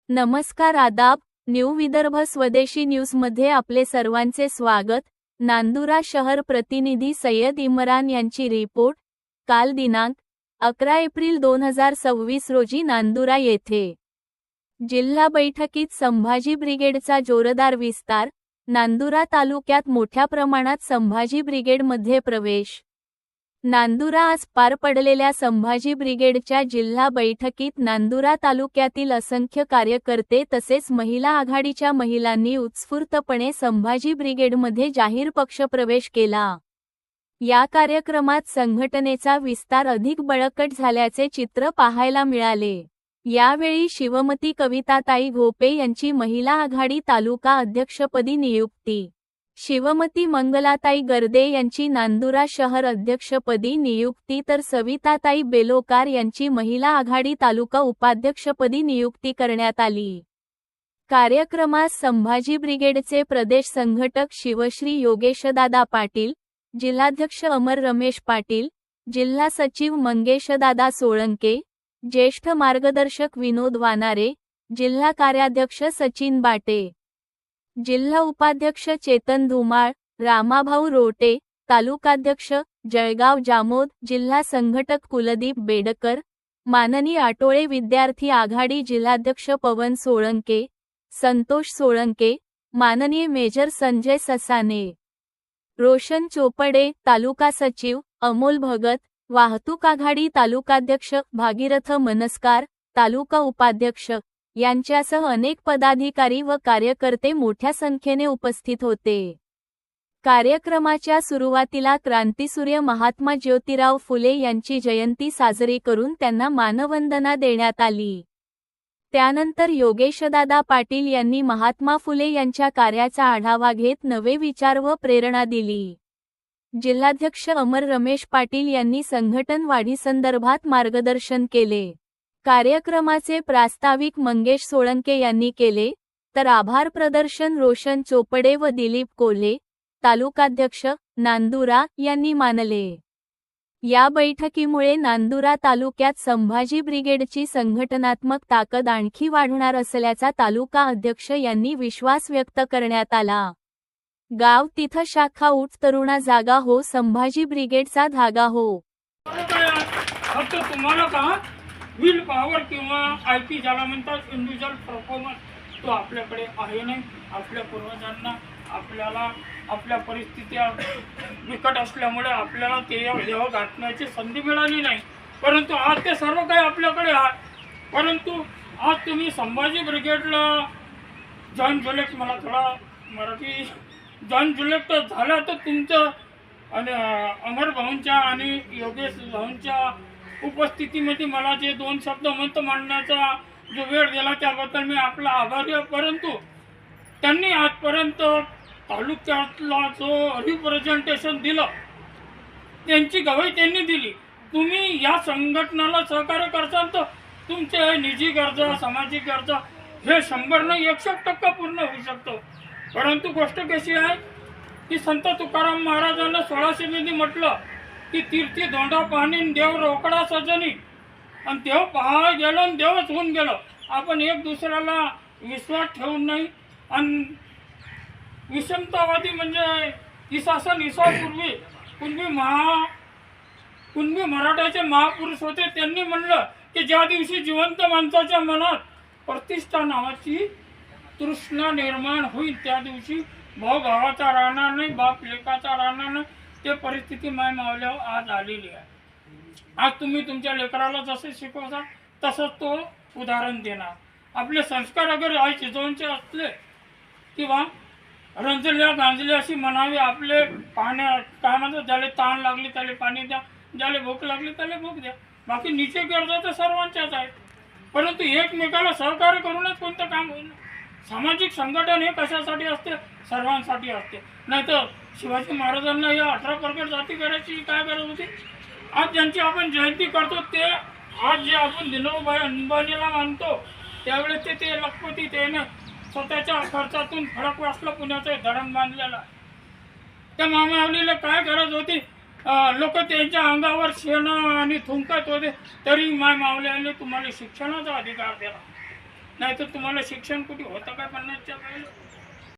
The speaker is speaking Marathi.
नमस्कार, आदाब. न्यू विदर्भ स्वदेशी न्यूजमध्ये आपले सर्वांचे स्वागत. नांदुरा शहर प्रतिनिधी सय्यद इम्रान यांची रिपोर्ट. काल दिनांक 11 एप्रिल 2026 रोजी नांदुरा येथे जिल्हा बैठकीत संभाजी ब्रिगेडचा जोरदार विस्तार. नांदुरा तालुक्यात मोठ्या प्रमाणात संभाजी ब्रिगेडमध्ये प्रवेश. नांदुरा आज पार पडलेल्या संभाजी ब्रिगेडच्या जिल्हा बैठकीत नांदुरा तालुक्यातील असंख्य कार्यकर्ते तसेच महिला आघाडीच्या महिलांनी उत्स्फूर्तपणे संभाजी ब्रिगेडमध्ये जाहीर पक्षप्रवेश केला. या कार्यक्रमात संघटनेचा विस्तार अधिक बळकट झाल्याचे चित्र पाहायला मिळाले. यावेळी शिवमती कविताताई घोपे यांची महिला आघाडी तालुका अध्यक्षपदी नियुक्ती. शिवमती मंगलाताई गर्दे यांची नांदुरा शहर अध्यक्षपदी नियुक्ती तर सविताताई बेलोकार यांची महिला आघाडी तालुका उपाध्यक्षपदी नियुक्ती करण्यात आली. कार्यक्रमास संभाजी ब्रिगेडचे प्रदेश संघटक शिवश्री योगेशदादा पाटील, जिल्हाध्यक्ष अमर रमेश पाटील, जिल्हा सचिव मंगेशदादा सोळंके, ज्येष्ठ मार्गदर्शक विनोद वानारे, जिल्हा कार्याध्यक्ष सचिन बाटे, जिल्हा उपाध्यक्ष चेतन धुमाळ, रामाभाऊ रोटे, तालुकाध्यक्ष जळगाव जामोद, जिल्हा संघटक कुलदीप बेडकर, माननीय आटोळे विद्यार्थी आघाडी जिल्हाध्यक्ष पवन सोळंके, संतोष सोळंके, माननीय मेजर संजय ससाने, रोशन चोपडे, तालुका सचिव अमोल भगत, वाहतूक आघाडी तालुकाध्यक्ष भागीरथ मनस्कार, तालुका उपाध्यक्ष यांच्यासह अनेक पदाधिकारी व कार्यकर्ते मोठ्या संख्येने उपस्थित होते. कार्यक्रमाच्या सुरुवातीला क्रांतीसूर्य महात्मा ज्योतिराव फुले यांची जयंती साजरी करून त्यांना मानवंदना देण्यात आली. त्यानंतर योगेशदादा पाटील यांनी महात्मा फुले यांच्या कार्याचा आढावा घेत नवे विचार व प्रेरणा दिली. जिल्हाध्यक्ष अमर रमेश पाटील यांनी संघटन वाढीसंदर्भात मार्गदर्शन केले. कार्यक्रमाचे प्रास्ताविक मंगेश सोळंके यांनी केले, तर आभार प्रदर्शन रोशन चोपडे व दिलीप कोल्हे, तालुकाध्यक्ष नांदुरा यांनी मानले. या बैठकीमुळे नांदुरा तालुक्यात संभाजी ब्रिगेडची संघटनात्मक ताकद आणखी वाढणार असल्याचा तालुका अध्यक्ष यांनी विश्वास व्यक्त करण्यात आला. गाव तिथं शाखा उठ तरुणा जागा हो, संभाजी ब्रिगेडचा धागा हो. विल पॉवर किंवा आयपी ज्याला म्हणतात इंडिव्हिज्युअल परफॉर्मन्स, तो आपल्याकडे आहे नाही. आपल्या पूर्वजांना आपल्याला आपल्या परिस्थित्या बिकट असल्यामुळे आपल्याला ते देव गाठण्याची संधी मिळाली नाही. परंतु आज ते सर्व काही आपल्याकडे आहे. परंतु आज तुम्ही संभाजी ब्रिगेडला जॉईन जुलेक्ट, मला थोडा मराठी जॉईन जुलेक्ट झाला तर तुमचं आणि अमर भाऊंच्या आणि योगेश भाऊंच्या उपस्थितीमध्ये मला जे दोन शब्द मत मांडण्याचा जो वेळ दिला त्याबद्दल मी आपला आभारी आहे. परंतु त्यांनी आजपर्यंत तालुक्यातला जो रिप्रेझेंटेशन दिलं त्यांची गवाही त्यांनी दिली. तुम्ही या संघटनाला सहकार्य करसाल तर तुमचे निजी गरजा, सामाजिक गरजा हे 100 नाही 100% पूर्ण होऊ शकतो. परंतु गोष्ट कशी आहे की संत तुकाराम महाराजांना 1600 म्हटलं की तीर्थी धोंडा पाहणी देव रोकडा सजनी, आणि देव पाहायला गेलो आणि देवच होऊन गेलो. आपण एक दुसऱ्याला विश्वास ठेवून नाही. आणि विषमतावादी म्हणजे ईसासन ईसापूर्वी कुणबी मराठाचे महापुरुष होते. त्यांनी म्हणलं की ज्या दिवशी जिवंत माणसाच्या मनात प्रतिष्ठा नावाची तृष्णा निर्माण होईल त्या दिवशी भाऊ भावाचा राहणार नाही, बाप लेकाचा राहणार नाही. ते परिस्थिती माय मावल्यावर आज आलेली आहे. आज तुम्ही तुमच्या लेकराला जसे शिकवता तसंच तो उदाहरण देणार. आपले संस्कार अगर आई शिजवणचे असले किंवा रंजल्या गांजले अशी म्हणावी, आपले पाण्या काय म्हणतात, ज्याला ताण लागली त्याला पाणी द्या, ज्याला भूक लागली त्याला भूक द्या. बाकी नीचे गरजा तर सर्वांच्याच आहेत. परंतु एकमेकाला सहकार्य करूनच कोणतं काम होईल. सामाजिक संघटन हे कशासाठी असते? सर्वांसाठी असते. नाहीतर शिवाजी महाराजांना या 18 प्रकट जाती करायची काय गरज होती? आज ज्यांची आपण जयंती करतो ते आज जे आपण दिनोबाई अंबानीला मानतो त्यावेळेस ते लखपती त्याने स्वतःच्या खर्चातून खडकवासला पुण्याचं धरण बांधलेलं आहे. त्या मामावलीला काय गरज होती? लोक त्यांच्या अंगावर शेणं आणि थुंकत होते, तरी माय मावल्याने तुम्हाला शिक्षणाचा अधिकार दिला. नाही तर तुम्हाला शिक्षण कुठे होतं काय 50च्या वेळेला?